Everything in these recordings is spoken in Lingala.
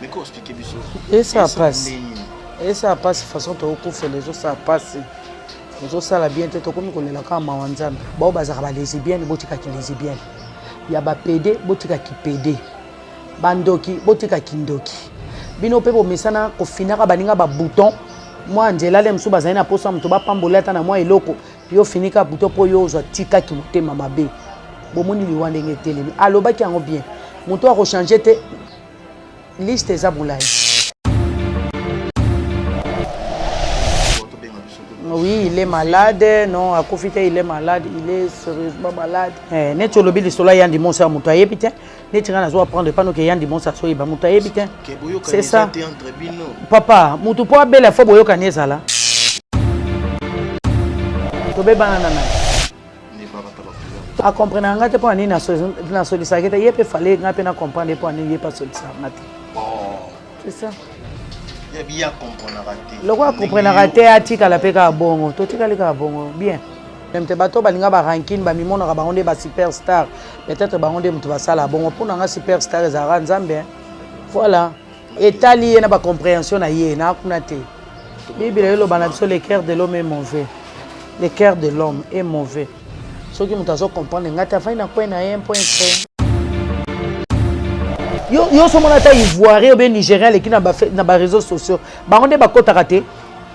Mais comment expliquer Bissot? Et ça passe. Et ça passe de façon tout fait les autres ça passe. Les autres ça la bien tête comme qu'on est là quand mawanzana. Bon bazar ba lesbienne botika ki lesbienne. Ya ba PD botika ki PD. Bandoki botika ki ndoki. Bino pe bo mesana ko finaka baninga ba bouton. Moi Angela le msu bazana poso mto ba pambola ta na moi eloko. Yo finika bouton po yo zo tika ki motema mabe. Bomoni liwande ngetelemi. Alobaki yango bien. Moto a rechanger te liste eza boulay. Oui, il est malade. Non, à Kofité, il est malade. Il est sérieusement malade. Net sur le bill, il y a des monstres à Moutaye, putain. Net, il y a des prendre pas qu'il y a des monstres à Soïba Moutaye, putain. C'est ça. Papa, Moutou pas belle fois boyo kaneza là. Tobe banana. A comprendre ngate po ani na solidarité, il peut fallait ngate na comprendre po ani il pas solidarité. C'est ça. Bien comprendre raté. Le quoi comprendre raté atika la peka bongo. Totika leka bongo bien. Même te bato balinga ba ranking ba mimona ba onde ba superstar. Peut-être ba onde mutu ba sala bongo pour nga superstar ezara nzambe. Voilà. Etali na ba compréhension na ye na kuna te. Bible le bana biso le cœur de l'homme est mauvais. Le cœur de l'homme est mauvais. Ceux qui mutu zo comprendre ngata fa ina kwa na 1 point 3. Yo so mona ta ivoirien ou bien nigérien qui na ba réseaux sociaux ba onde ba kota raté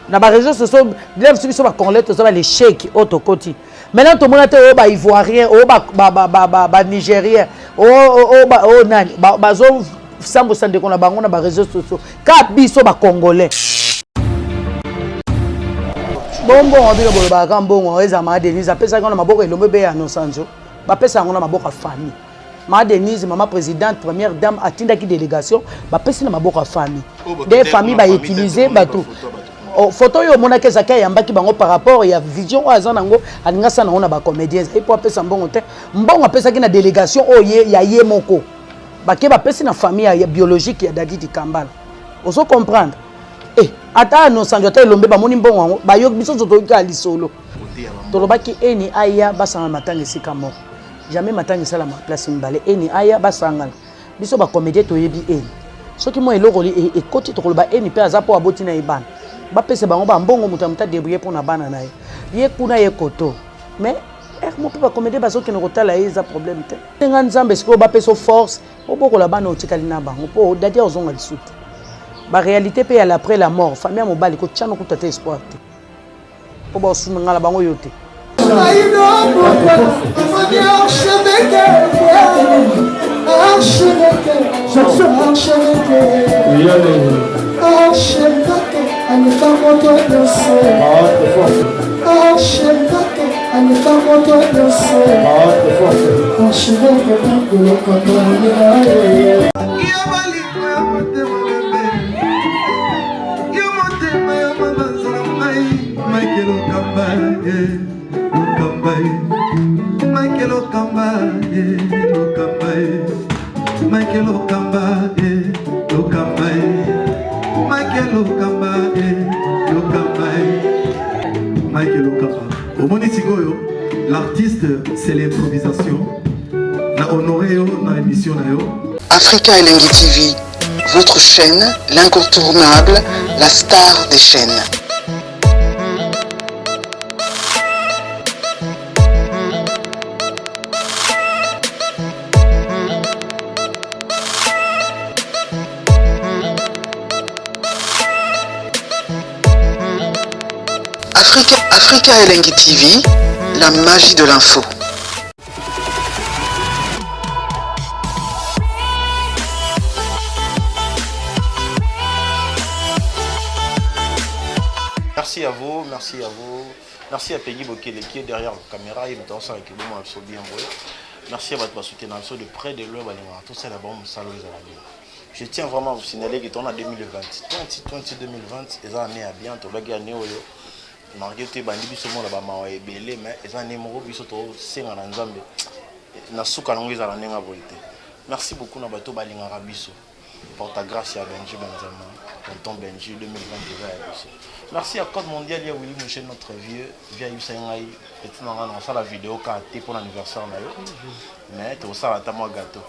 na ba réseaux sociaux lève ceux qui sont ba congolais to ça les chèques autocoti maintenant to mona ta o ba ivoirien o ba nigérien o nani ba zo sambo sande kona bango na ba réseaux sociaux ka biso ba congolais bombo obino bolo ba kambongo eza ma Denise apesa kona maboko elombe be ya nosanzo ba pesa ngona maboko famille. Ma Denise, maman présidente, première dame, atteint qui délégation, bah personne n'a pas famille. Des familles bah utiliser bah tout. Photo yo mona kezaka yamba ki bango par rapport ya vision oza nango aninga sana on a ba comédien et pour apesa mbongo te mbongo apesa ki na délégation oye ya ye moko. Ba ke ba pesa na famille ya biologique ya Dadi Kambala. Oso comprendre. Ata no sanjota lombe ba moni mbongo ba yo biso zoto ka lisolo. Tolobaki eni aya basanga matanga sika moko. Jamais matanga sala ma place mbale eni aya basangala biso ba comédien to yebi eni soki mo eloko e koti to koloba eni pe azapo aboti na ibana ba pese bango ba mbongo muta débrouiller pour na bana na ye kuna ye koto mais mo pe ba comédien bazoki na kotala eza problème te tenga nzambe siko ba pese force oboko la bana otikali na bango po dadi ozonga lisuti ba réalité pe ya après la mort famille mobali ko tchano ko tata espoir te po ba osuna la bango yote. L'artiste, c'est l'improvisation. Na honoré dans l'émission. Africa Elengi TV, votre chaîne, l'incontournable, la star des chaînes. Africa Elengi TV, la magie de l'info. Merci à vous, merci à vous. Merci à Peggy Bokele qui est derrière la caméra. Il est dans sa équipe, bien joué. Merci à votre soutien de près de l'heure. Tout ça là-bas, je tiens vraiment à vous signaler qu'on a 2020. 2020, les années à bien, tout le monde marqué te bandi biso mo la ba mawa ebele mais eza numéro biso to senga na nzambe na suka nango eza na nenga volté. Merci beaucoup na bato balingaka biso pour ta grâce ya Benji Benzema tonton Benji 2020 déjà ya biso. Merci à Code Mondial ya Willy Mouché notre vieux via Yusengai petit nanga na sala vidéo ka té pour l'anniversaire na yo mais to sala ta moi gâteau.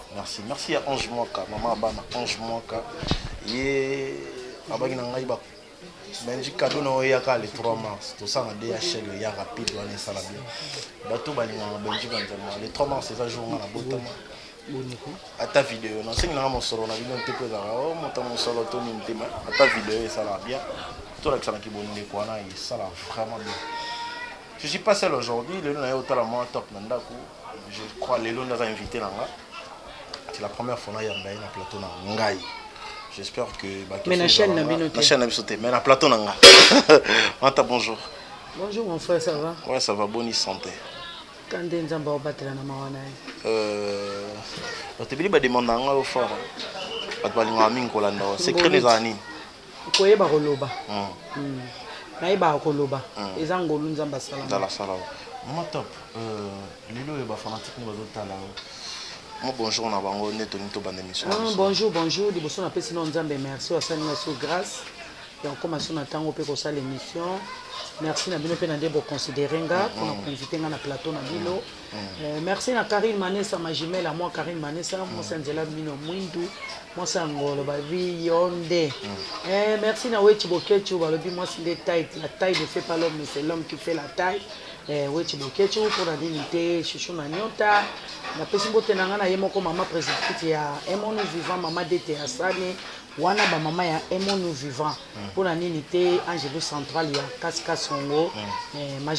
Merci à Ange Moka maman bana Ange Moka ye abaki na ngai ba benji cadeau na oyaka le 3 mars to ça na DHL ya rapide wana esala bien bato balingaka benji banzama le 3 mars eza jour na botama ata vidéo na sengi na mosolo na bino te peza o moto mosolo to ni ntema ata vidéo esala bien to la kisana ki bonne ko na esala vraiment bien. Je suis pas seul aujourd'hui, le na yo tala moi top nandako. Je crois les gens nous a invité là. C'est la première fois na yamba na plateau na ngai. J'espère que mais la chaîne n'a bien la chaîne n'a sauté mais la plateau na nga. Mata bonjour. Bonjour mon frère, ça va? Ouais, ça va, bonne santé. Quand nzamba obatela na mawana. On te bili ba demande nga au fort. Ba balinga mingi kolanda. Secret les années. Koyeba koloba. Naïba koloba. Eza ngolu nzamba sala. Dans la sala. Moi top. Lilo e ba fanatique ni bazotala. Moi bonjour na bango neto nito bande mission. Bonjour, bonjour. Liboso na pesi no nzambe merci wasani na sous grâce. Et on commence na tango pe ko sala émission. Merci na bino pe na ndebo considérer nga pour nous inviter na plateau na bilo. Merci na Karine Manessa ma jumelle à moi Karine Manessa moi sanzela bino mwindu moi sangolo ba vi yonde. Merci na Wechi Bokechu ba lobi moi c'est taille la taille ne fait pas l'homme mais c'est l'homme qui fait la taille. Wechi Bokechu pour la dignité chouchou na nyota na pesi mbote na nga na yemoko mama présidente ya Emonu vivant mama dete asane wana ba mama ya Emonu vivant pour la dignité Angelo central ya Kaska Songo ma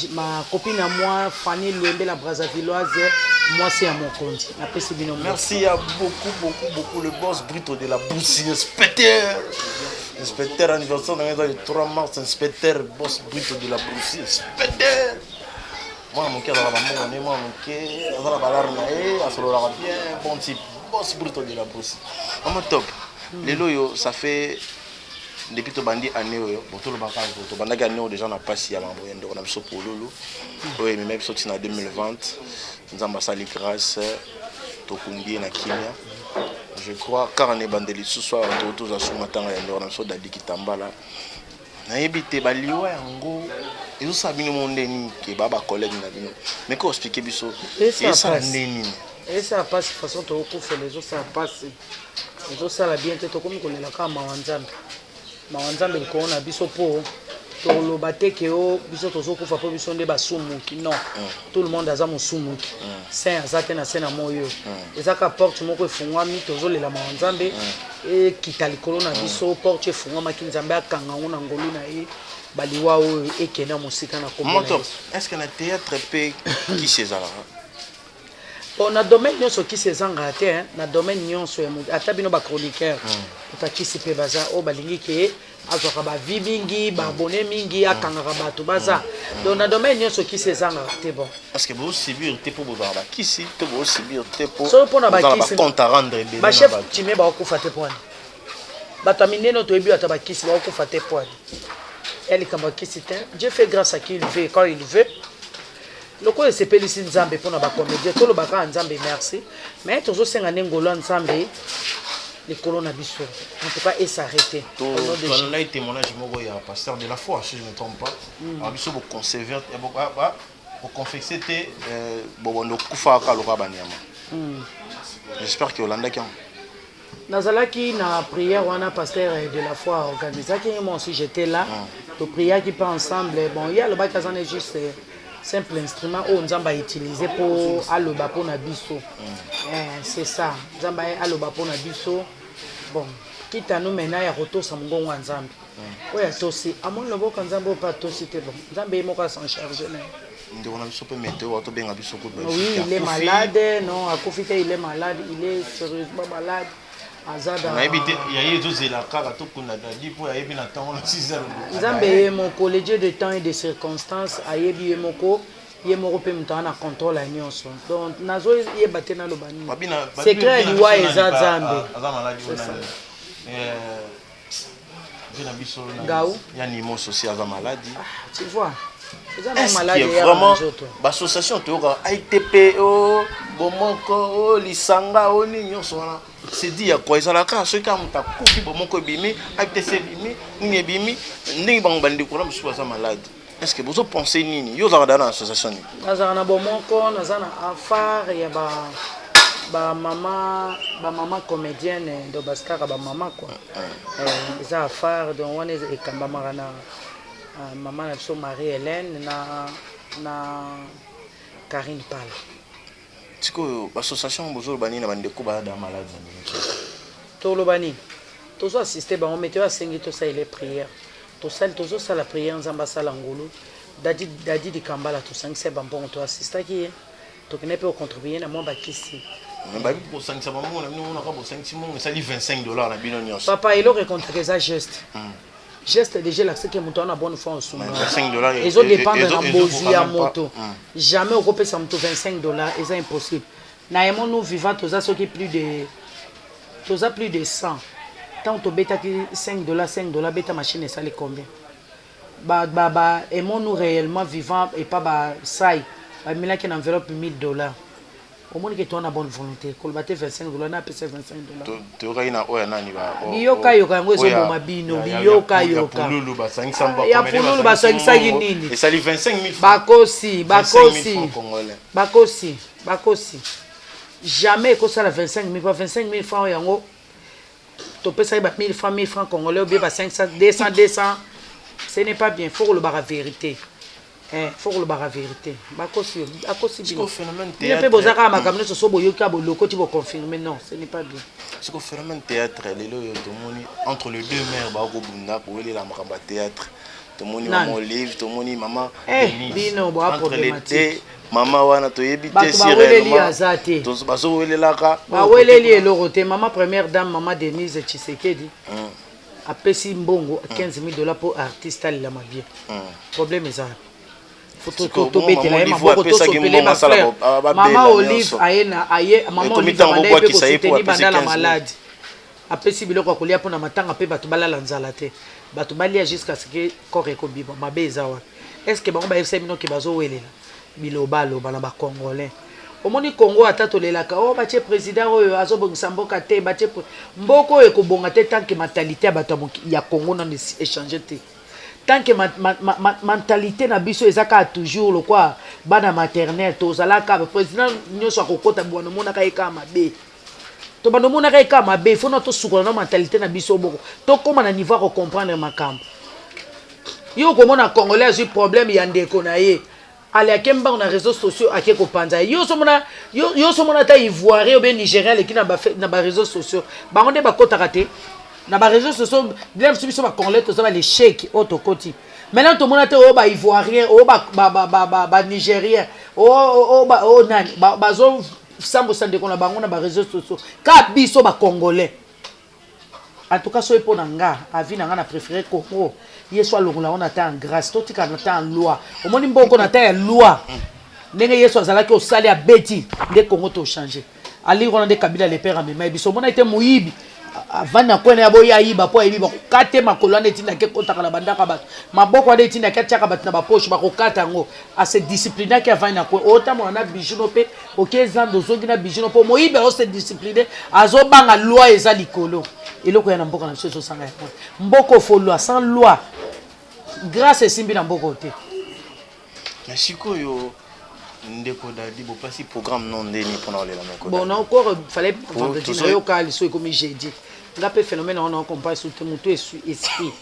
copine à moi Fanny Luembe la Brazzavilloise moi c'est à mon compte na pesi bino merci à beaucoup le boss brito de la Boussi inspecteur anniversaire le 3 mars inspecteur boss brito de la Boussi inspecteur. Moi, mon cœur, moi, mon cœur, on va balar naé, à solo la bien, bon type, boss brut de la brousse. On top. Les loyaux, ça fait depuis que bandi année, pour tout le bagage, pour tout le bagage, déjà on a passé à l'envoyer de Ronaldo pour Lolo. Oui, mais même sorti en 2020, nous avons passé grâce, Tokumbi na Kimia. Je crois car on est bandeli ce soir, tous à ce matin, on a Ronaldo d'Adi Kitambala. Naibite baliwa yango ezo sabini mondeni ke baba collègue na bino mais ko expliquer biso et ça neni et ça passe façon to ko fait les autres ça passe les autres ça la bien te to comme ko lela ka mawanzambe ko na biso po to lo bateke o biso to zo ko fa po biso nde basumuki non tout le monde aza musumuki saint azate na sena moyo ezaka porte moko efungwami to zo lela mawanzambe et kitali kolona biso porte efungwama kinzambe akanga ngona ngolu na ye baliwa o ekena musika na komona. Est-ce que na théâtre pe qui césar bon na domaine nyonso ki sezanga te na domaine nyonso ya ata bino ba chroniqueur utakisi pe baza o balingi ke azwaka ba vie mingi ba abonné mingi akangaka bato baza donc na domaine nyonso ki sezanga te bon parce que vous subir te pour ba kisi te vous subir te pour so pour na ba kisi compte à rendre bien ba chef timé ba okufa te point bato mineno to ebi ata ba kisi ba okufa te point elle kamba kisi te Dieu fait grâce à qui il veut quand il veut. Le quoi c'est pelisi nzambe pour na ba comédien to lo baka nzambe merci mais toujours senga ngolo nzambe les colonnes biso en tout cas et s'arrêter on a été témoignage moko ya pasteur de la foi si je ne me trompe pas biso bo conserver bo confesser te bobondo kufa ka loka banyama j'espère que Hollanda qui nazalaki na prière wana pasteur de la foi organisé qui moi aussi j'étais là to prière qui pas ensemble bon il y a le bac est juste simple instrument où nzamba utilisé pour aloba pour na biso c'est ça nzamba aloba pour na biso bon kita nous maintenant ya rotosa mongongo nzambe oya tosi amon lobo nzambe pas tosi te bon nzambe moko s'en charger là on a biso pe météo to benga biso ko oui il est malade non akufite il est malade il est sérieusement malade azada na ebite ya yezo zela kaka to kuna dadi po ya ebi na tango na 6h nzambe mon collège de temps et de circonstances ayebi yemoko yemoko pe mutana contrôle la nyonso donc nazo yebate na lobani secret liwa eza nzambe aza maladi ona vina biso na ya ni mo social aza maladi tu vois vraiment l'association toka ITP o bomoko o lisanga o ni nyonso wana c'est dit ya quoi ezala ka ceux qui amuta kufi bomoko bimi ITC bimi ni bimi ndingi bango bandi ko na musu baza malade est-ce que vous pensez nini yo za dans l'association ni nazana bomoko nazana affaire ya ba maman comédienne de Baskara maman quoi ça affaire donc on est ekambamaka na maman na biso Marie-Hélène na Karine Pala tiko association bozolo bani na bandeko ba da malade tolo bani tozo assister ba on mettait à sengi to ça il est prière to ça tozo ça la prière nzamba sala ngolo dadi di kambala to sang c'est bon to assister qui to kene pe contribuer na moi ba kisi mais ba pour 500 maman on a pas pour 5 mon ça dit $25 na bino nyos papa il aurait contribué ça geste geste déjà là c'est que monto na bonne fois en sous $25 ils ont dépendre na bozi ya moto jamais au copé ça monto $25 et c'est impossible na yemo nous vivant tous ça ce qui plus de 100 tant to beta qui $5 beta machine et ça les combien et mon nous réellement vivant et pas ba sai ba mila qui enveloppe $1000 au moins que tu as une bonne volonté kolbate $25 na pesa $25 to kai na oya nani ba biyoka yoka ngozo boma bino biyoka yoka pululu ba 500 ba ya pululu ba 500 nini et ça li 25 000 bakosi jamais que ça la 25 000 francs yango to pesa ba 1000 francs congolais ou bien ba 500 200 ce n'est pas bien faut le bar la vérité faut le bar la vérité bakosi bien phénomène théâtre il y a peu bozaka makamne so boyoka boloko ti bo confirmer non ce n'est pas bien c'est que phénomène théâtre lelo yo tomoni entre les deux mères ba ko bunda ko welela makamba théâtre tomoni maman Olive tomoni maman bino bo problématique maman wana to yebite sirène to baso welelaka ba weleli eloko te maman première dame maman Denise Tshisekedi apesi mbongo $15,000 pour artiste ali la mabie problème ça faut to betela maboko to sopele ma frère maman Olive aye maman Olive banda pe ko soutenir banda la malade apesi biloko kolia pona matanga pe batu balala nzala te batu balia jusqu'à ce que corps ekobiba mabe ezawa est-ce que bango ba FC mino ki bazo welela biloba na ba congolais omoni Congo ata tolelaka o batie président oyo azobongisa mboka te batie mboko oyo ekobonga te tant que mentalité ya bato ya Congo na échanger te tant que mentalité na biso ezaka toujours le quoi bana maternelle tozalaka président nyonso akokota bwana monaka eka mabe to bana monaka eka mabe il faut na to sukola na mentalité na biso boko to koma na niveau ko comprendre makambo yo komona congolais a eu problème ya ndeko na ye ale akemba na réseaux sociaux akeko panza yo so mona ta ivoirien ou bien nigérien le qui na ba réseaux sociaux bango nde bakota raté na ba réseaux sociaux bien biso ba congolais to ça les chèques autokoti maintenant to mona te o ba ivoirien o ba nigérien o nani bazo sambo sande ko na bango na ba réseaux sociaux ka biso ba congolais en tout cas so epo na nga avi na nga na préféré Congo yeso alongola on ata en grâce to tika na ta en loi omoni mboko na ta ya loi ndenge yeso azalaki osali ya beti nde Congo to changer ali rona de Kabila le père amema biso mona ete moyibi avant na kwena ya boya yiba po yiba kate makolo ane tinda ke kotaka na bandaka bato maboko ane tinda ke tiaka bato na ba poche ba kokata ngo a se discipliner ke avant na ko ota mona bijuno pe okezan dozongi na bijuno po moyibi o se discipliner azo banga loi eza likolo eloko ya na mboka na biso ezosanga yango mboko fo loi sans loi grâce esimbi na mboko te mais sikoyo ndeko dadi bo pasi programme non ndeni pendant les lamoko bon encore fallait vendredi na yo ka liso comme jeudi nga pe phénomène on comprend sur tout mutu esprit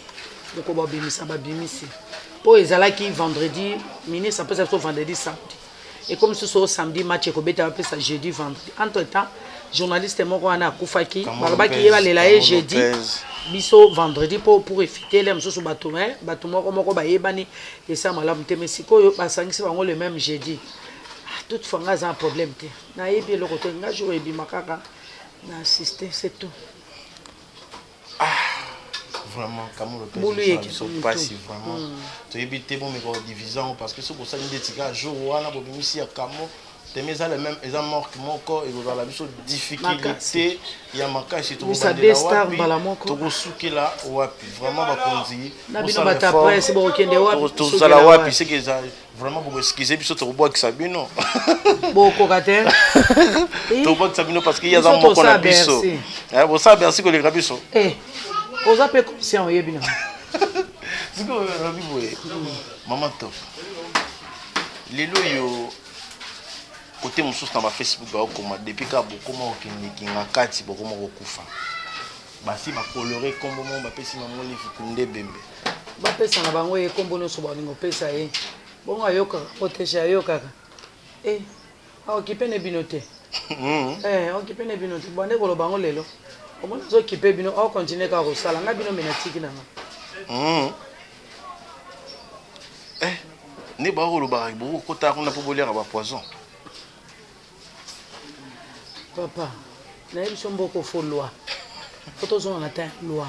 donc on va bimisa ba bimisi po ezalaki vendredi ministre après ça vendredi samedi et comme ce soir samedi match ko beta après ça jeudi vendredi entre temps journaliste moko wana akufaki balobaki ye balela ye jeudi biso vendredi pour éviter les msusu bato moko bayebani esa malamu te mais sikoyo basangisi bango le même jeudi toutefois nga za un problème te nayebi eloko te nga jour ebima kaka na assister c'est tout vraiment comme le président sont passé vraiment tu éviter bon mais division parce que ce que ça nous dit que jour wana bobimisi ya kamo mais ça le même ils ont mort mon corps et vous la biso difficulté ya makasi to ko suki la wapi vraiment ba konzi na bino bata presse bo kende wapi to ça la wapi c'est que vraiment pour excuser biso to bois que ça bino boko kate to bois que ça bino parce qu'il y a un mot qu'on a biso bon ça merci que les rabiso aux appels conscient yebina c'est que rabi boye maman top lelo yo côté mosusu na Facebook bakoma depuis ka bokoma okinga kati bokoma kokufa basi bakolore kombo mo bapesi bango lifuku nde bembe bapesa na bango ye kombo nyonso balingo pesa ye bongo ayokaka protege ayokaka aokipe ne bino te okipe ne bino te bande koloba ngo lelo omona azokipe bino aokontinue kaka kosala nga bino mena tiki nanga ne bakolobaka bokokotaka kuna mpo boliaka bapoison papa nayebi so mboko fo loi fo tozonga na ta loi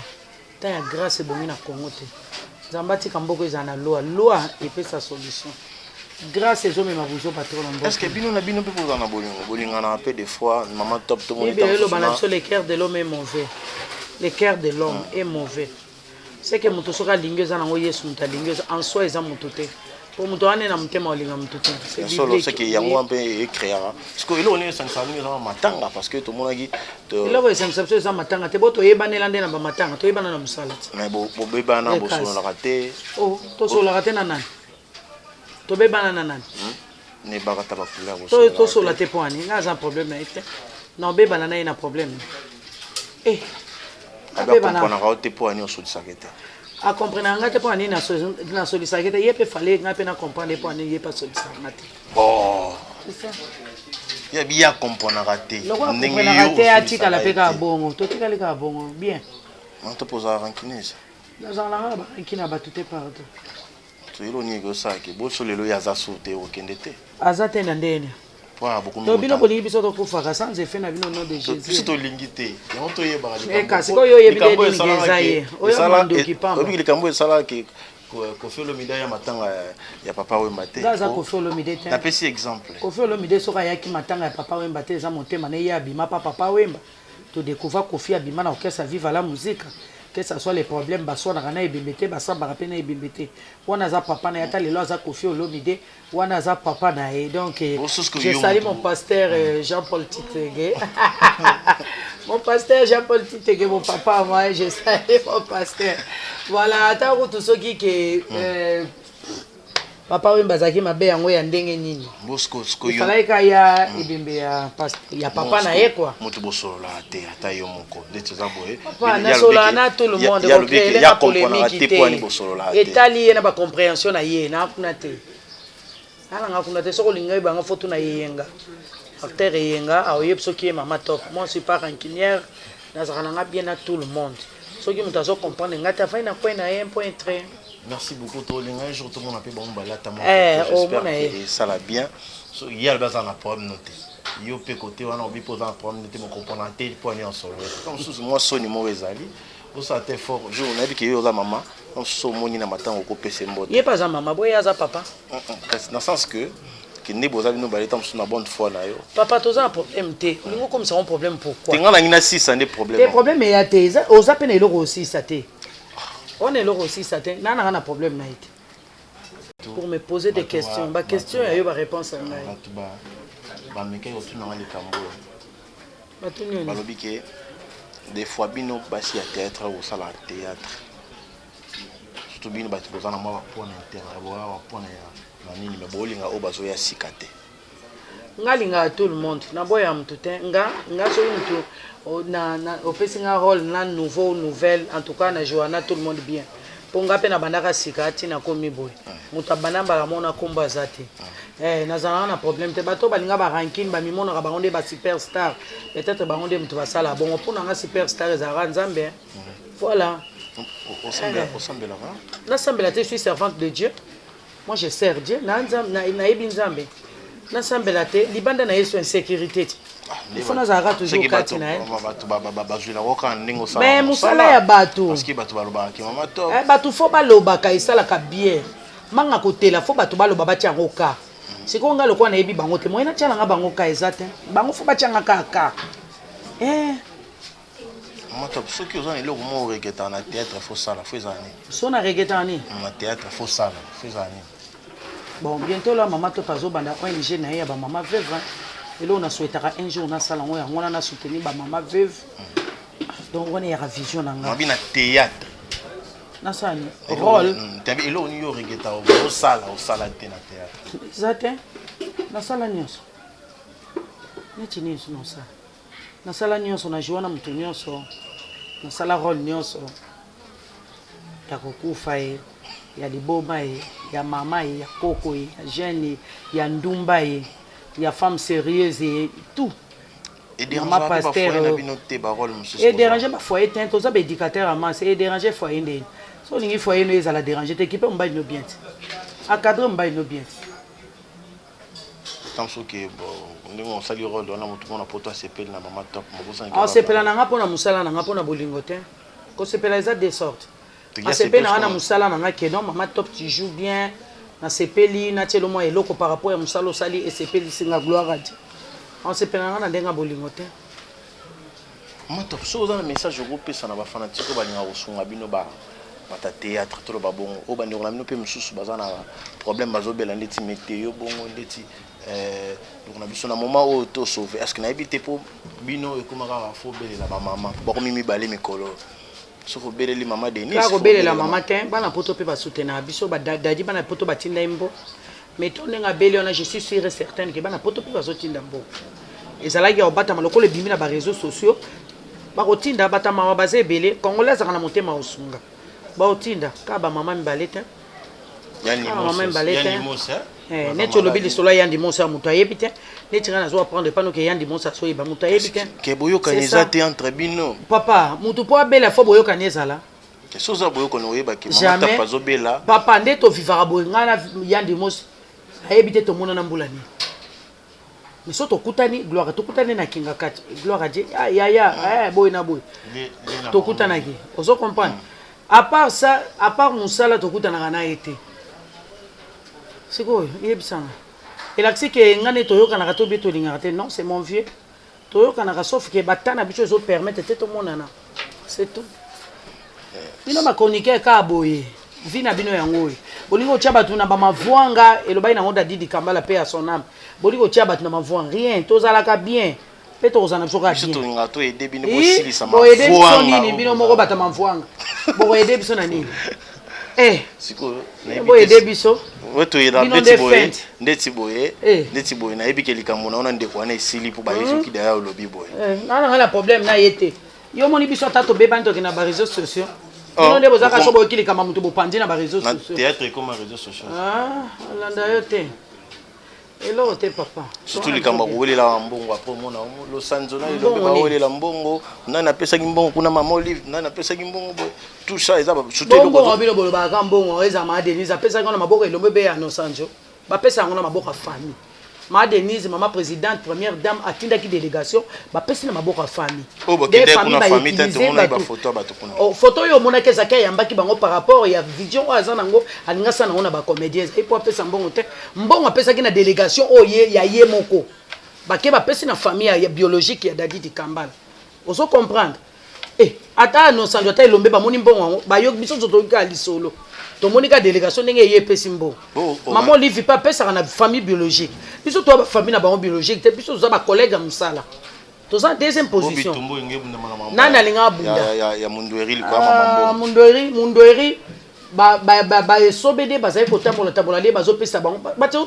ta ya grâce ebongi na Congo te nzambe atika mboko ezala na loi epesa solution grâce ezomema buzo patron na mboko. Est-ce que bino na bino mpe bozala na bolingana mpe des fois maman top to mon état eloba na biso le cœur de l'homme est mauvais le cœur de l'homme est mauvais c'est que moto soki alingi eza nango yesu moto alingi eza en soi eza moto te po moto wane na motema olinga moto te c'est que yango mpe ecréera parce que eloko nini esangisaka mingi ezaka matanga parce que tomonaki eloko esangisaka biso eza matanga te bo toyebanela nde na bamatanga toyebana na mosala te mais bobebana bosololaka te tosololaka te na nani tobebana na nani ne bakata bacouleur tosola te po ani nga aza problème na ye te na obebana na ye na problème abakomponaka o te po ani osolisaka te akomprendre nga te po ani nasolisaka te ye mpe fale nga mpe na comprendre po ani ye mpe asolisaka nga te yebi ye akomponaka te ndenge te atikala mpe kaka bongo totikali kaka bongo bien to ozalaka rankinese nazalaka na baranki na bato te partout toyelo nini ekosaki boso lelo ye aza so te okende te aza te na ndeni to bino bolingi biso tokufaka sans effet na bino nom de jésus tolingi te yango toyebaka kasi oyo oyebi te nini eza ye oyo mandoki pamba likambo esalaki Koffi Olomide ya matanga ya papa Wemba te aza Koffi Olomide te napesi exemple Koffi Olomide soki ayaki matanga ya papa Wemba te eza motema na ye abima pa papa Wemba todécouvre Koffi abima na orchestre vive la musique que ça soit les problèmes basonaka na ebembe te basambaka mpe na ebembe te wana aza papa na ye ata lelo aza Koffi Olomide wana aza papa na ye donc je salue mon pasteur Jean-Paul Titege mon pasteur Jean-Paul Titege mon papa moi je salue mon pasteur voilà ata kutu soki ke papa Wemba azalaki mabe yango ya ndenge nini efalaki ka ya ebembe ya papa na ye kwa moto bosolola te ata yo moko ndeti eza boye nasolola na tout le monde kokrele na polémique te etali ye na bacompréhension na ye nakuna te alanga kuna te soki olingai banga foto na yeyenga acteur eyenga aoyebi soki ye mama top moi je suis pas rancunière nazalaka nanga bien na tout le monde soki moto azocomprendre ngai te afai na kwe na ye point très. Merci beaucoup. Un jour, tout le monde a pu bon balata. J'espère que ça va bien. Il y a le un problème noté. Il y a un côté où on a posé un problème noté, mon component pour aller en solo. Comme sous moi, Sony Moezali. Vous savez fort. Je vous ai dit que vous avez maman. On se soumouille na matin au copé c'est mode. Il n'y a pas un maman, il y a un papa. Dans le sens que ne vous avez nous balata sur une bonne foi na yo. Papa, tu as un problème té. Nous comme ça un problème pourquoi? Tu as une assise un des problèmes. Les problèmes il y a té. Aux appels et l'euro aussi ça té. On est là aussi, ça n'a pas de problème. Pour me poser des questions. Ma question, il y a eu ma réponse. Des fois, il y a un théâtre ou un théâtre. Surtout, il y a un ngalinga tout le monde na boya mtu te nga so mtu na opesi nga rôle na nouveau nouvelle en tout cas na Joana tout le monde bien ponga pe na bandaka sikati na komi boy muta banamba la mona komba zati na zana na problème te bato balinga ba ranking ba mimona ba onde ba superstar peut-être ba onde mtu basala bon pour nga superstar za nzambe voilà na sambela te je suis servante de Dieu moi je sers Dieu na ebi nzambe na sambela te libanda na yesu insécurité il faut na zara toujours kati na mais musala ya bato parce que bato baloba ki mama to bato fo baloba ka isala ka bien manga kotela fo bato baloba batia ngo ka siko nga lokwa na yebi bango te moyena tiala nga bango ka ezate bango fo batia nga ka mama to ce qui ozana eloko mo regeta na théâtre fo sala fo ezani so na regeta ni na théâtre fo sala fo ezani. Bon, bientôt là, maman, tu as besoin ONG na ba maman veuve. Et là, on a souhaité un jour on a salon, on a soutenu ba maman veuve. Donc on est à vision na nga. Mabi na théâtre. Na ça ni rôle. Et là on y regeta au sala te na théâtre. Exact. Na sala nyos. neti nyonso nasala nasala nyonso najiwa na moto nyonso nasala role nyonso ya kokufa ye ya liboba ye ya mama ye ya koko ye ya jeune ye ya ndumba ye ya femme sérieuse ye tout mama pasteur et déranger ba foyer ten toza ba éducateur à masse et déranger foyer ndeni so lingi foyer no ezala déranger te équipe mba ino bien a cadre mba ino bien tant que bon ndimo sali rôle on a mutu mona poto sepela na mama top mobosa on sepela na nga pona musala na nga pona bolingo te ko sepela eza des sortes a sepela na musala na nga ke non mama top tu joues bien na sepeli na tielo mo eloko par rapport à musalo sali et sepeli singa gloire à Dieu on sepela na ndenga bolingo te mama top so za message groupe ça na ba fanatique ba linga osunga bino ba mata théâtre to ba bongo o ba ndiko na bino pe mususu bazana problème bazobela ndeti météo bongo ndeti donc on a besoin d'un moment où tout sauver est-ce que na évité pour bino et comment va faut beler la maman ba komi mi balé mikolo so faut beler les maman Denis ka ko beler la maman ten bana poto pe ba soutenir biso ba dadi bana poto ba tinda imbo mais to nga beler on a je suis sûr et certain que bana poto pe ba sotinda mbo ezalaki ya obata maloko le bimi na ba réseaux sociaux ba kotinda bata mama bazé belé congolais za kana motema osunga ba otinda ka ba maman mbalé ten yani Moussa neti olobi lisolo yandi monsa moto ayebi te neti nga nazo apprendre pano ke yandi monsa so yeba moto ayebi te ke boyokani ezate entre bino papa moto po abela fo boyokani ezala ke soza boyokani oyeba ke mama tapa zobela papa nde to vivara boye nga na yandi monsa ayebi te tomona na mbula ni mais so tokutani gloire tokutani na kinga kati gloire a Dieu ya boye na boye tokutanaki ozo comprendre à part ça à part musala tokutanaka na ete c'est quoi yebisanga elaksi ke ngane toyokana to beto lingate non c'est mon vieux toyokana sauf que batana bicho zo permettre te to monana c'est tout bino ma chroniqueur ka boye vina bino yango bolingo tia batu na ba mavwanga elobai na onda Didi Kambala paix à son âme bolingo tia batu na mavwanga rien tozalaka bien pe tozana biso ka bien to ngato aider bino bosilisa mavwanga aider biso nini bino moko bata mavwanga bo aider biso na nini siko na bo aider biso weto ira ndeti boye na ebike likambo na ona ndeko wana esili po ba yeso kida ya olobi boye na la problème na yete yo moni biso tato beba nto na ba réseaux sociaux non ndebo zaka so boye kilikama mutu bopandi na ba réseaux sociaux théâtre comme réseaux sociaux landa yo te elo te papa surtout likambo kowelela mbongo après mona lo sanzo na elo ba welela mbongo nana pesa ki mbongo kuna mama Olive nana pesa ki mbongo boy tout ça eza surtout le mbongo bino bolo ba ka mbongo eza ma Denise apesa ngona maboko elombe be ya no sanzo ba pesa ngona maboko ya famille ma Denise mama présidente première dame atinda ki délégation ba pesa na maboko ya famille des familles ba famille tout monde ba photo ba to kuna photo yo mona ke zaka yambaki bango par rapport ya vision azana ngo alinga sana ngona ba comédiens et pour pesa mbongo te mbongo apesa ki na délégation oye ya ye moko ba ke ba pesa na famille ya biologique ya Didi Kambala oso comprendre ata no sanjo ata elombe ba moni mbongo ba yo biso zoto ka lisolo to moni ka délégation ndenge ye pesi mbongo maman Olive pa pesa na famille biologique biso to ba famille na ba biologique te biso za ba collègue musala to za deuxième position nana linga bunda ya mundoeri likwa mama mundoeri ba esobede bazali kotambola le bazopesa bango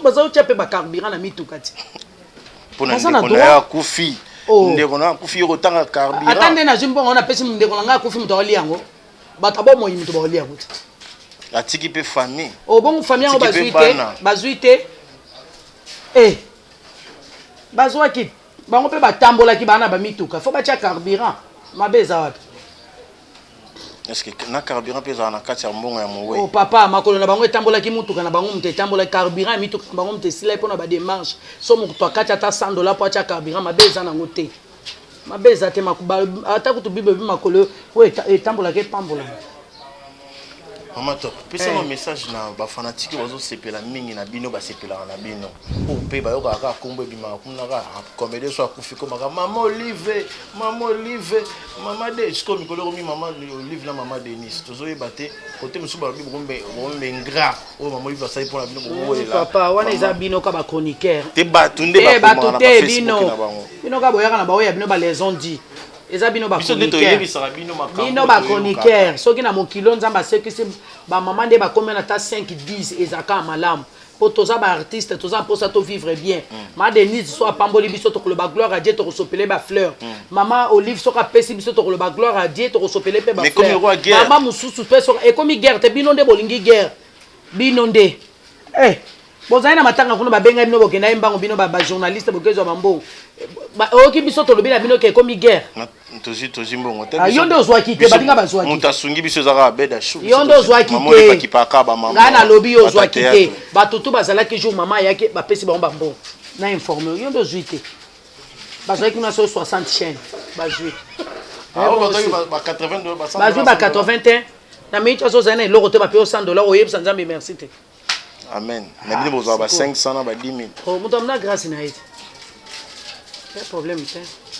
bazo tia pe ba carburant na mitukati pona ndeko ya kufi ndeko na kufi yo tanga carburant atande na zimbongo na pesi ndeko nga kufi muto ali yango batabo moyi muto ba ali yango atiki pe famille bon famille ngo bazuite bazwaki bango pe batambola ki bana ba mituka faut batia carburant mabeza wapi est-ce que na carburant pesa na kati ya mbongo ya mowe papa makolo na bango etambola ki mutuka na bango mute etambola carburant mituka na bango mute sila pona ba démarche so mutu akati ata $100 po atia carburant mabeza na ngote mabeza te makuba ata kutu bible bi makolo we etambola ke pambola Mama top, pesa un message na ba fanatique bazo sepela mingi na bino ba sepela na bino. O pe ba yo ka kombo bima kuna ka comédie so akufi ko maka maman Olive, maman de sko mikolo mi maman Olive na maman Denise. Tozo yebate côté musu ba bibo bombe ngrat. O maman Olive ça pour la bino bo la. Papa wana eza bino ka ba chroniqueur. Te batunde ba ko na Facebook na bango. Bino ka boyaka na ba oya bino ba les ont dit. Eza bino ba chroniqueur. Bino ba chroniqueur. Soki na mokilo nzamba sekisi ba maman de ba combien ata 5 10 ezaka malamu. pour tous les artistes, tous pour ça vivre bien. Ma Denise soit pamboli biso to le gloire à Dieu to resopelé ba fleur. Maman Olive soit pesi biso to le gloire à Dieu to resopelé ba fleur. Maman mususu peso et comme guerre te binonde bolingi guerre. Binonde. Eh bozana matanga kuno ba benga bino bokenda imbango bino ba journaliste bokezo bambo. Ba oki biso to lobela bino ke comme guerre. Tozi mbongo te. Yondo ozwa kite balinga bazwa kite. Mutasungi biso zaka beda chou. Yondo ozwa kite. Maman oli pakipaka ba maman. Ngana lobi ozwa kite. Ba tutu bazala ki jour maman yake ba pesi ba mbambo. Na informer yondo ozwa kite. Bazwa ki na so 60 chaînes. Bazwa. Ah ba 82 ba 100. Bazwa ba 81. Na mi tso zana eloko te ba pe $100 oyebisa nzambe merci te. Amen. Na bino bozwa ba 500 na ba 10,000. Oh mutamna grâce na ite. Pas problème te.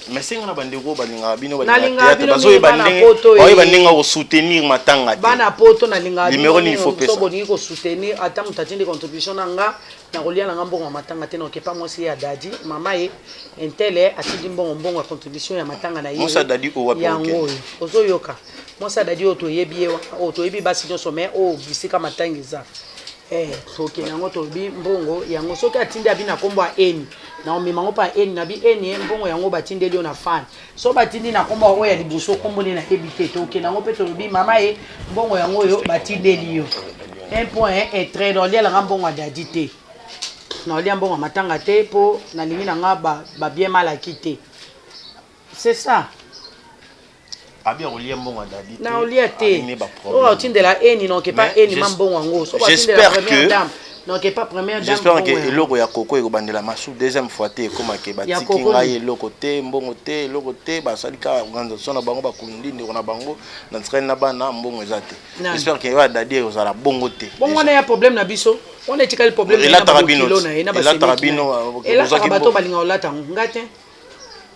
Mais c'est ngana bandeko balinga bino balinga bazo bandinga ko soutenir matanga. Bana poto na linga numéro ni faut pesa. So boni ko soutenir ata mutatindi contribution nanga na kolia nanga mbongo matanga te no ke pas moi si ya dadi mama e entele atindi mbongo contribution ya matanga na ye. Moi ça dadi o wapi yango ozo yoka. Moi ça dadi o to yebi o to yebi basi no sommet o bisika matangiza. Ok nango to bi mbongo yango soki atindi abina kombo a eni na omemango pa eni na bi eni mbongo yango batindeli na fan so batindi na kombo oyo ya libuso kombo ni na ebite to ok nango pe to bi mama e mbongo yango yo batindeli yo 1.1 est très dans lia la mbongo dadi te na lia mbongo matanga te po na lingi na nga ba bien mal acquitté c'est ça. Abia olia mbongo dadi. Na olia te. O otindela eni non ke pas eni mambongo ngo. So j'espère que non ke pas première dame. J'espère que eloko ya koko eko bandela masu deuxième fois te koma ke batiki ngai eloko te mbongo te eloko te ba salika organisation na bango ba kundi ndeko na bango na tsena bana mbongo ezate. J'espère que wa dadi ozala bongo te. Bongo na ya problème na biso. On est tikali problème na Tarabino na ba Tarabino ozaki bato balinga olata ngate.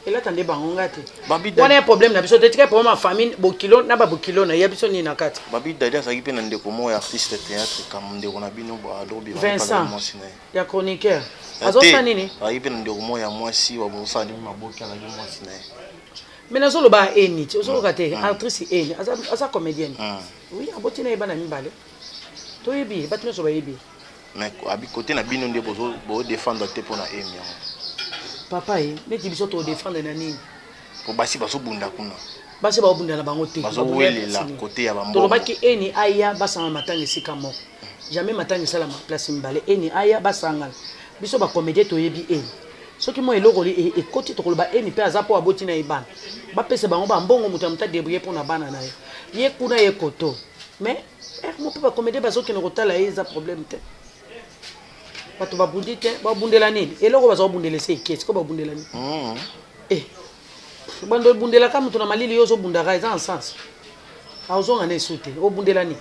Et là tande bango ngate. On a un problème na biso te tikali problème famine bokilo na ba bokilo na ya biso ni na kati. Babi dadi asaki pe na ndeko mo artiste théâtre comme ndeko na bino ba lobi ba Vincent ya chroniqueur. Azosa nini? Ayi pe na ndeko mo ya mwasi wa bosa ni maboki ala ni mwasi na. Mais nazo loba eni, ozo kate actrice eni, asa comédienne. Oui, aboti na ebana mibale. To yebi, batino so ba yebi. Mais abi côté na bino ndeko bo défendre te pour na emi. Papa neti biso to défendre na nini? Po basi baso bunda kuna. Basi ba bunda na bango te. Baso wele la côté ya bambo. To lobaki eni aya basanga matanga sika moko. Jamais matanga sala ma place mbale eni aya basanga. Biso ba comédie to yebi eni. Soki mo eloko li e koti to loba eni pe azapo aboti na ibana. Ba pese bango ba mbongo muta débrouiller pour na bana na ye. Ye kuna ye koto. Mais mo pe ba comédie baso ki no kotala eza problème te. Bato babundi te babundela nini eloko bazo bundela se kesi ko babundela nini bando bundela kama tuna malili yozo bundaka eza en sens azonga na esute obundela nini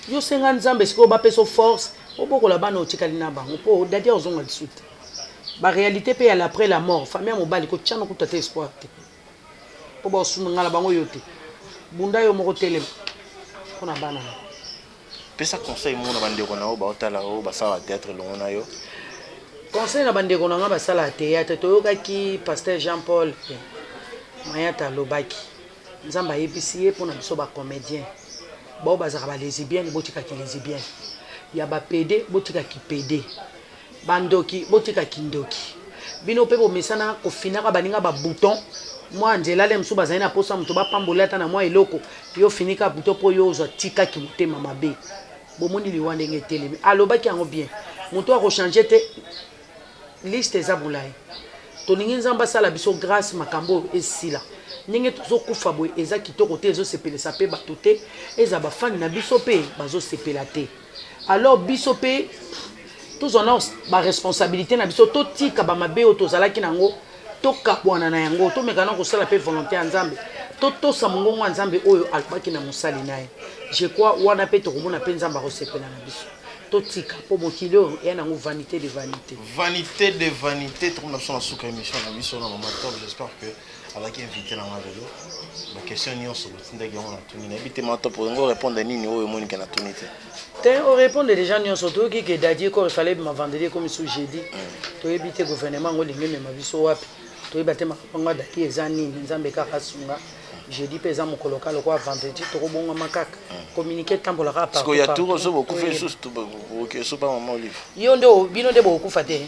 yo senga nzambe siko ba peso force obokola bana otikali na bango po dadi azonga lisute ba réalité pe ya après la mort famille mobali ko tchano kutata espoir te po ba sunga la bango yote bunda yo moko telema kona bana pesa conseil mon bandeko na o ba otala o ba sala théâtre longo na yo conseil na bandeko na nga ba sala théâtre to yokaki pasteur Jean-Paul Mayata lobaki nzamba yebisi ye pona biso ba comédien ba bazaka ba lesbienne botika ki lesbienne ya ba PD botika ki PD bandoki botika ki ndoki bino pe bo mesana ko finaka baninga ba bouton moi njela le msuba zaina posa mtu ba pambola ta na moi eloko yo finika bouton po yo zo tika ki mutema mabe bomoni liwande ngetelemi alobaki yango bien moto a changer te liste za bulai to ningi nzamba sala biso grâce makambo esila ninge tozo kufa boy eza kitoko te ezo sepelesa pe bato te eza ba fan na biso pe bazo sepela te alors biso pe tous on a ba responsabilité na biso to tika ba mabe o tozalaki nango to kapwana na yango to mekana ko sala pe volonté nzambe to sa mongongo nzambe oyo alpaki na musali naye je crois wana pe to komona pe nzamba ko sepela na biso totika po mokilo ya nango vanité de vanité. Vanité de vanité, trop na son souka émission na biso na mama top, j'espère que avec invité na ngalo. Ma question ni on se tinda ki on a tuni na bité mama top ngo répondre nini oyo moni kana tuni te. Te on répondre déjà ni on se to ki que dadier ko fallait ma vendredi comme sous jeudi. To ebité gouvernement ngo lingi me ma biso wapi. To ebate ma panga dati ezani nzambe ka kasunga. jeudi pe za mokolo ka lokwa vendredi tokobonga makaka communiquer tambola ka parce que ya tout so beaucoup fait sous OK so pas maman Olive yo ndo bino de bokufa te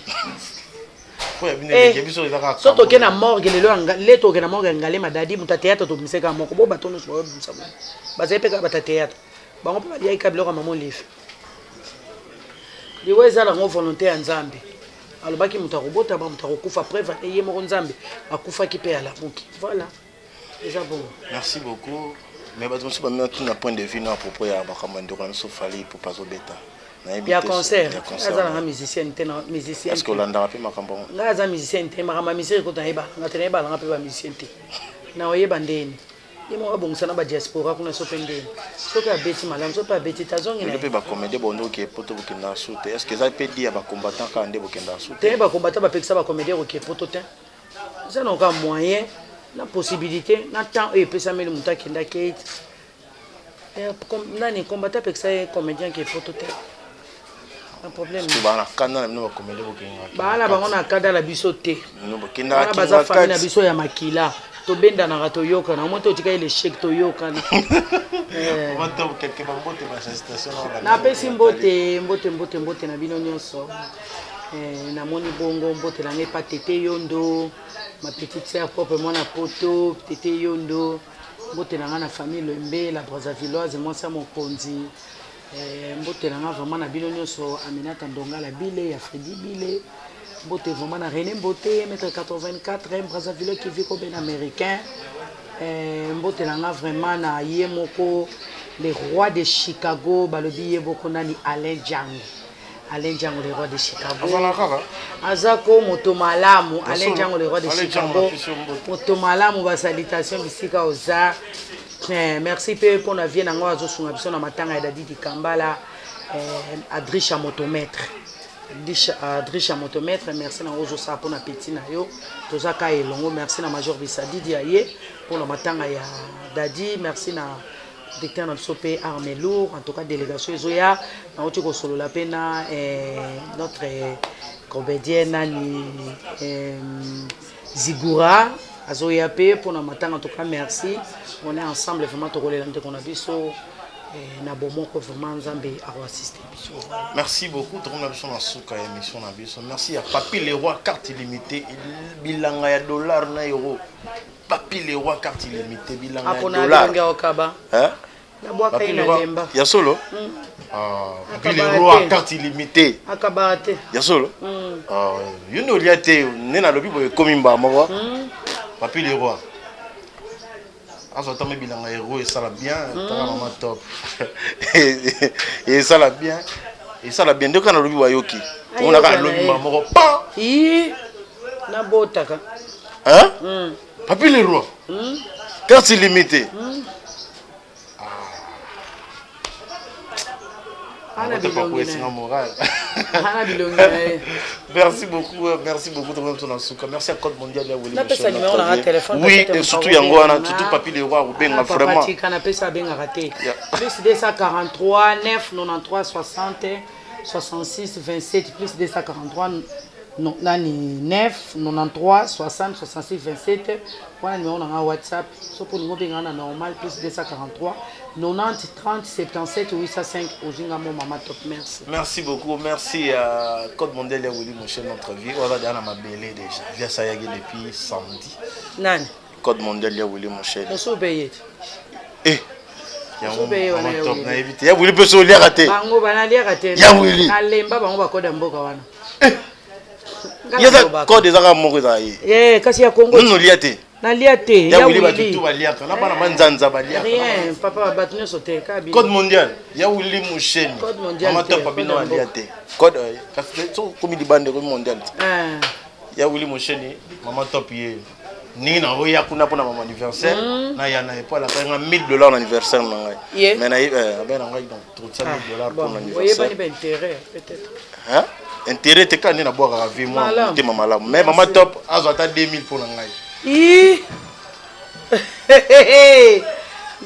ko ya bino ke biso ezaka so toke na morgue le toke na morgue ngale madadi muta théâtre to miseka moko bo batono so bimsa bazepe ka bata théâtre bango pe balia ikabilo ka maman Olive liwe ezala ngo volonté ya Nzambe alobaki muta robota ba muta kokufa preuve eye moko Nzambe akufa ki pe ala muki voilà déjà bon merci beaucoup mais bato so ba mettre un point de vue à propos ya bakamando quand so fali pour pas obeta ya concert azala nga musicien te na musicien est-ce que Olanda rapé makambo nga za musicien te makama musicien ko tayeba nga tene ba nga pe ba musicien te na oyeba ndeni yemo abongisa na ba diaspora kuna so pendeni so ka beti malam so pa beti tazongi na pe ba comédie bondo ke poto bokenda soute est-ce que ça peut dire ba combattant ka ndé bokenda soute te ba combattant ba pekisa ba comédie ke poto te ça n'a aucun moyen la possibilité na temps et pesa mele muta kenda kate comme nani combattant pekisa comédien ke poto te un problème ba na kanda na ba comédie bokenga ba la bango na kanda la biso te no bokenda ki ba famille na biso ya makila to benda na rato yoka na moto tika ile chèque to yoka moto quelque mbote ba station na pesi mbote na bino nyonso na moni bongo mbote na ngepa tete yondo ma petite sœur propre mona poto tete yondo mbote na na famille Lembe la Brazzavilloise moi ça mon konzi mbote na vraiment na bino nyonso Aminata Ndonga la bile ya Fredi bile mbote vraiment na René Mbote mètre 84 Brazzaville qui vit comme un américain mbote na vraiment na yemoko les rois de Chicago balobi yeboko nani Alain Django le roi de Chicago azako motomalamu Alain Django le roi de Chicago motomalamu ba salutation bisika oza merci pe pour na vie na ngo azosunga biso na matanga ya Dadi Kambala Adrisha motomètre Adrisha motomètre merci na ozo sa pour na petit na yo tozaka elongo merci na major Bisadi Diaye pour la matanga ya Dadi merci na directeur na biso pe armé lourd en tout cas délégation ezoya na oti ko solo la pena notre comédienne nani Zigura azoya pe pour na matanga en tout cas merci on est ensemble vraiment to kolela nte kona biso na bomoko vraiment Nzambe a assister biso merci beaucoup to kona biso na suka émission na biso merci ya Papi le roi carte illimitée bilanga ya dollar na euro Papi le roi carte illimitée bilanga ya dollar hein la boîte ina lemba ya solo Papi le roi carte illimitée akabate ya solo yuno liate nena lobi boye komimba moko Papi le roi azo tamé bilanga héros et ça la bien ta maman top et ça la bien de kana lobi wayoki on a ka lobi moko pa na botaka hein Papi le roi carte illimitée merci beaucoup merci à Code Mondial oui et surtout Yangoana surtout Papi le roi Rubenga vraiment plus 243 9 93 60 66 27 plus 243 nani 9 93 60 66 27 voilà numéro na WhatsApp so pour nous benga na normal plus 243 90 30 77 805 ozinga mo mama top merci beaucoup merci à Code Mondial ya Willy mon cher notre vie on va dans ma belle déjà via ça yagi depuis samedi nani Code Mondial ya Willy mon cher so payé ya Willy peut se lire raté bango bana lire raté ya Willy alemba bango bakoda mboka wana yaza code ezaka moko ezali kasi ya Congo non liate na liate ya Willy batutu baliaka na bana manzanza baliaka rien papa batu nyoso te kabi Code Mondial ya Willy Musheni mama top babino aliate code kasi so komi libande ko mondial ya Willy Musheni mama top ye ni na oya kuna pona mama anniversaire na ya na epa la panga $1000 anniversaire na ngai mais na ben ngai donc $300,000 pour l'anniversaire oye bani intérêt peut-être hein intérêt te quand na boire avec moi te mama la mais mama top azo ata 2000 pour ngai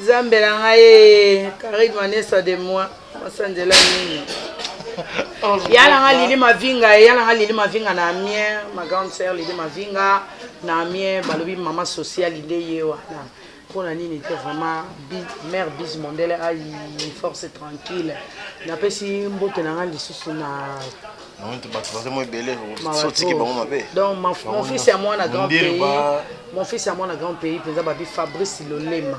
Zambela ngai Karid Manessa de moi masandela nini yala ngali mavinga na mien ma grande sœur Lili Mavinga na mien balobi mama sociale ide ye wana pour la ligne était vraiment mère bis mondiale a une force tranquille n'a pas si mbote na lisusu na donc mon fils est à moi dans grand pays mon fils est à moi dans grand pays penza babi Fabrice Lolema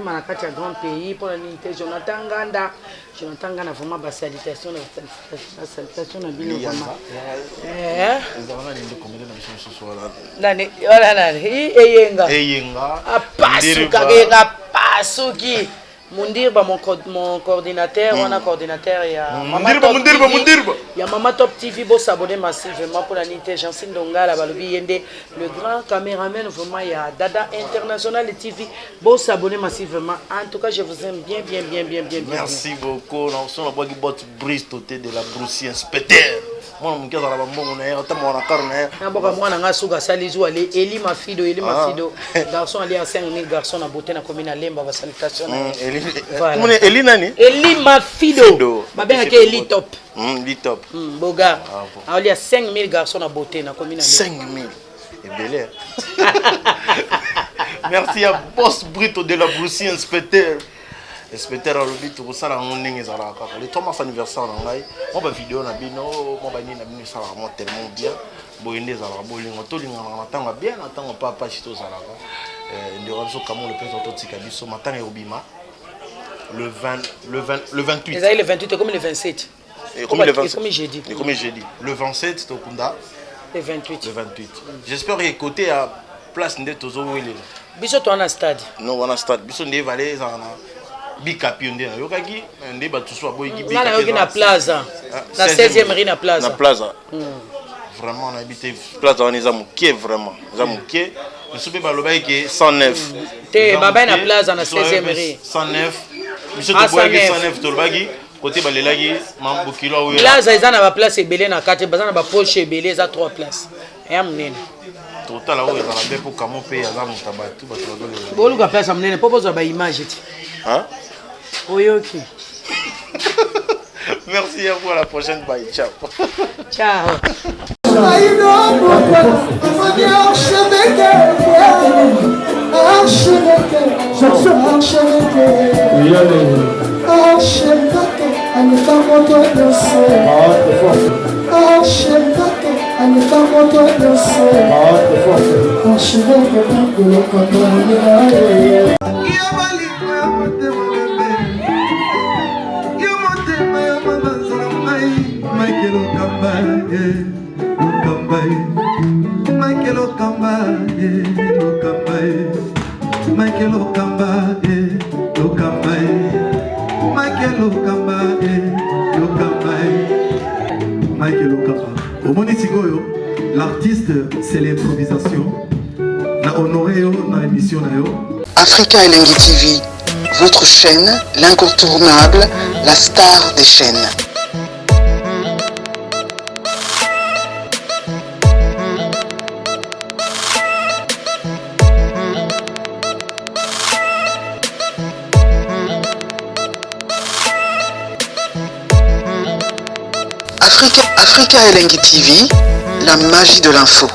na kati ya grand pays pour la ligne Jonathan Nganda vraiment ba salutation na bino vraiment eyenga apasuki Mundirba mon coordinateur on a coordinateur ya Mama Top TV bo s'abonner massivement pour la nité Jancine Dongala balobi yende le grand caméraman vraiment ya Dada International TV bo s'abonner massivement en tout cas je vous aime bien merci beaucoup non son la bot brise toté de la Broussie inspecteur moi mon cœur la bongo na ata mo na carne na boka mwana nga suka salizu ale Eli Mafido garçon ali à 5000 garçons na beauté na commune à Lemba ba salutation comment Eli nani Eli Mafido babenga ke Eli Top Eli Top boga ali à 5000 garçons na beauté na commune à 5000 et bel merci à boss Brito de la Broussie inspecteur inspecteur alobi to sala ndenge ezala kaka le 3 mars anniversaire na ngai mo ba vidéo na bino mo ba ni na bino sala mo tellement bien boyende ezala bolingo to lingana na tanga bien na tanga papa chito zala ndiro biso kamo le pesa to tika biso matanga obima le 28 ezali le 28 comme le 27 comme le 27 comme jeudi le 27 to kunda le 28 j'espère que côté à place ndé tozo wele biso to na stade non wana stade biso ndé valé ezala bikapi onde na yokaki ndé batuso aboyiki bikapi na yoki na plaza na 16e rue na plaza vraiment on habite plaza on est amuké vraiment amuké nous sommes balobaki que 109 te baba na plaza na 16e rue 109 monsieur to boyaki 109 to lobaki côté balelaki mambo kilo oyo plaza eza na ba place ebele na kati baza na ba poche ebele eza 3 places ya munene total oyo ezala be po kamo pe ya za mutabatu bato bazole boluka place munene po bozwa ba image ti hein oyoki merci à vous à la prochaine bye ciao ciao L'artiste, c'est l'improvisation. La honoré dans l'émission. Africa Elengi TV, votre chaîne, l'incontournable, la star des chaînes. Africa Elengi TV, la magie de l'info.